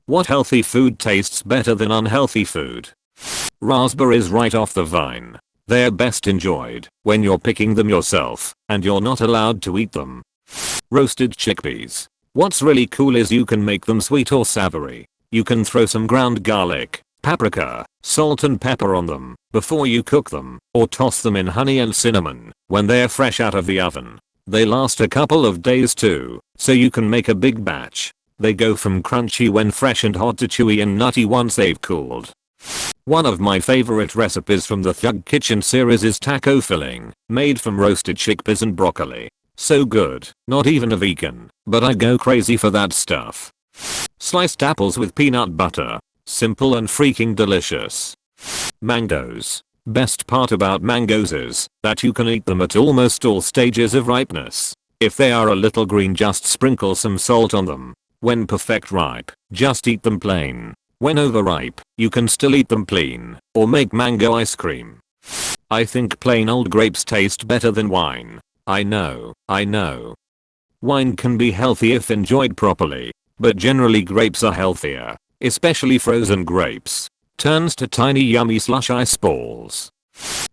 What healthy food tastes better than unhealthy food? Raspberries right off the vine. They're best enjoyed when you're picking them yourself and you're not allowed to eat them. Roasted chickpeas. What's really cool is you can make them sweet or savory. You can throw some ground garlic, paprika, salt and pepper on them before you cook them, or toss them in honey and cinnamon when they're fresh out of the oven. They last a couple of days too, so you can make a big batch. They go from crunchy when fresh and hot to chewy and nutty once they've cooled. One of my favorite recipes from the Thug Kitchen series is taco filling, made from roasted chickpeas and broccoli. So good, not even a vegan, but I go crazy for that stuff. Sliced apples with peanut butter. Simple and freaking delicious. Mangoes. Best part about mangoes is that you can eat them at almost all stages of ripeness. If they are a little green, just sprinkle some salt on them. When perfect ripe, just eat them plain. When overripe, you can still eat them plain, or make mango ice cream. I think plain old grapes taste better than wine. I know. Wine can be healthy if enjoyed properly, but generally grapes are healthier, especially frozen grapes. Turns to tiny yummy slush ice balls.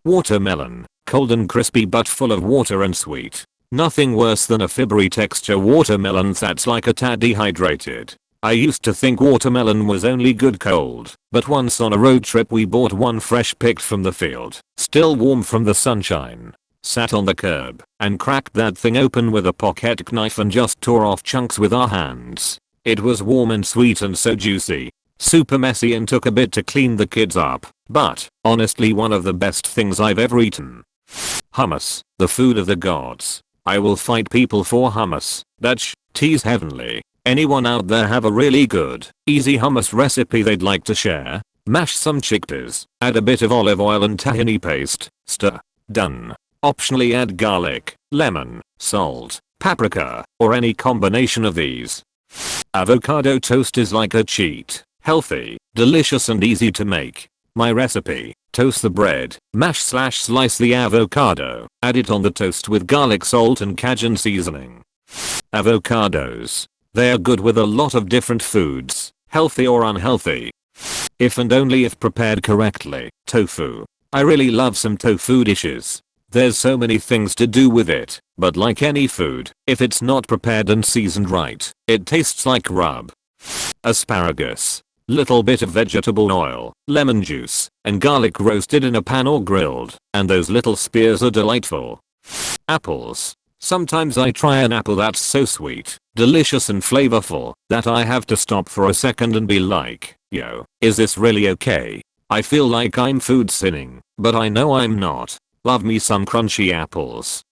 Watermelon. Cold and crispy but full of water and sweet. Nothing worse than a fibry texture watermelon that's like a tad dehydrated. I used to think watermelon was only good cold, but once on a road trip we bought one fresh picked from the field, still warm from the sunshine. Sat on the curb and cracked that thing open with a pocket knife and just tore off chunks with our hands. It was warm and sweet and so juicy. Super messy and took a bit to clean the kids up, but honestly one of the best things I've ever eaten. Hummus, the food of the gods. I will fight people for hummus. That tea's heavenly. Anyone out there have a really good, easy hummus recipe they'd like to share? Mash some chickpeas, add a bit of olive oil and tahini paste, stir. Done. Optionally add garlic, lemon, salt, paprika, or any combination of these. Avocado toast is like a cheat. Healthy, delicious and easy to make. My recipe: toast the bread, mash/slice the avocado, add it on the toast with garlic, salt and Cajun seasoning. Avocados. They're good with a lot of different foods, healthy or unhealthy. If and only if prepared correctly. Tofu. I really love some tofu dishes. There's so many things to do with it, but like any food, if it's not prepared and seasoned right, it tastes like rub. Asparagus. Little bit of vegetable oil, lemon juice, and garlic roasted in a pan or grilled, and those little spears are delightful. Apples. Sometimes I try an apple that's so sweet, delicious and flavorful that I have to stop for a second and be like, yo, is this really okay? I feel like I'm food sinning, but I know I'm not. Love me some crunchy apples.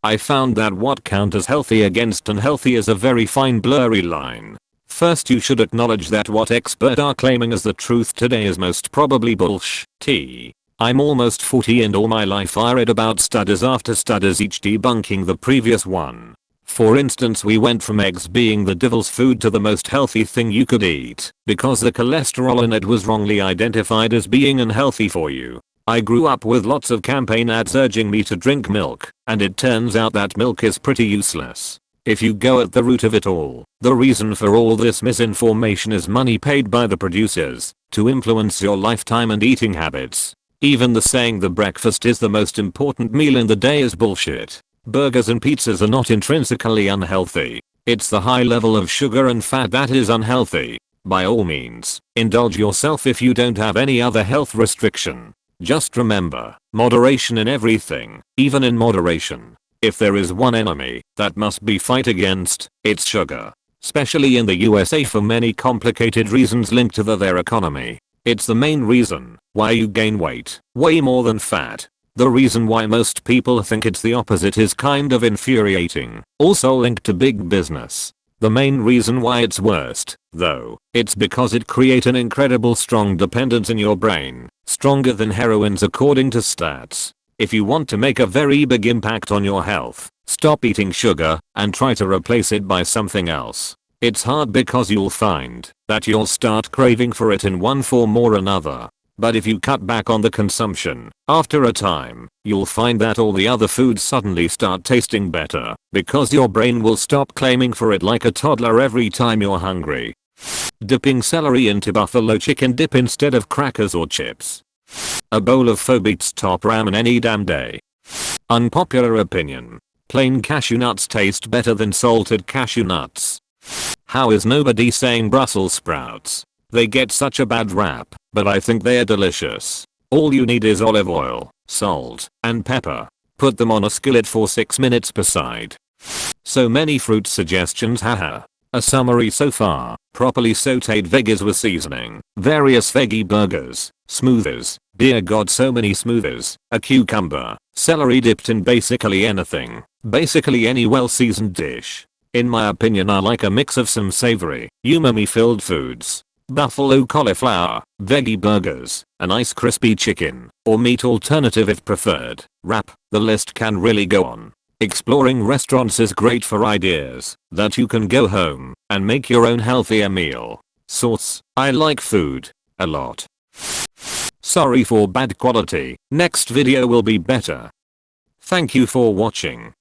I found that what counts as healthy against unhealthy is a very fine blurry line. First, you should acknowledge that what experts are claiming as the truth today is most probably bullshit. I'm almost 40 and all my life I read about studies after studies, each debunking the previous one. For instance, we went from eggs being the devil's food to the most healthy thing you could eat because the cholesterol in it was wrongly identified as being unhealthy for you. I grew up with lots of campaign ads urging me to drink milk, and it turns out that milk is pretty useless. If you go at the root of it all, the reason for all this misinformation is money paid by the producers to influence your lifetime and eating habits. Even the saying the breakfast is the most important meal in the day is bullshit. Burgers and pizzas are not intrinsically unhealthy. It's the high level of sugar and fat that is unhealthy. By all means, indulge yourself if you don't have any other health restriction. Just remember, moderation in everything, even in moderation. If there is one enemy that must be fight against, it's sugar. Especially in the USA for many complicated reasons linked to their economy. It's the main reason why you gain weight, way more than fat. The reason why most people think it's the opposite is kind of infuriating, also linked to big business. The main reason why it's worst, though, it's because it creates an incredible strong dependence in your brain, stronger than heroin's according to stats. If you want to make a very big impact on your health, stop eating sugar and try to replace it by something else. It's hard because you'll find that you'll start craving for it in one form or another. But if you cut back on the consumption, after a time, you'll find that all the other foods suddenly start tasting better because your brain will stop claiming for it like a toddler every time you're hungry. Dipping celery into buffalo chicken dip instead of crackers or chips. A bowl of pho beats top ramen any damn day. Unpopular opinion. Plain cashew nuts taste better than salted cashew nuts. How is nobody saying Brussels sprouts? They get such a bad rap, but I think they're delicious. All you need is olive oil, salt, and pepper. Put them on a skillet for 6 minutes per side. So many fruit suggestions, haha. A summary so far: properly sauteed veggies with seasoning, various veggie burgers, smoothies, dear god so many smoothies, a cucumber, celery dipped in basically anything, basically any well seasoned dish. In my opinion I like a mix of some savory, umami filled foods. Buffalo cauliflower, veggie burgers, a nice crispy chicken, or meat alternative if preferred, wrap. The list can really go on. Exploring restaurants is great for ideas that you can go home and make your own healthier meal. Source: I like food a lot. Sorry for bad quality, next video will be better. Thank you for watching.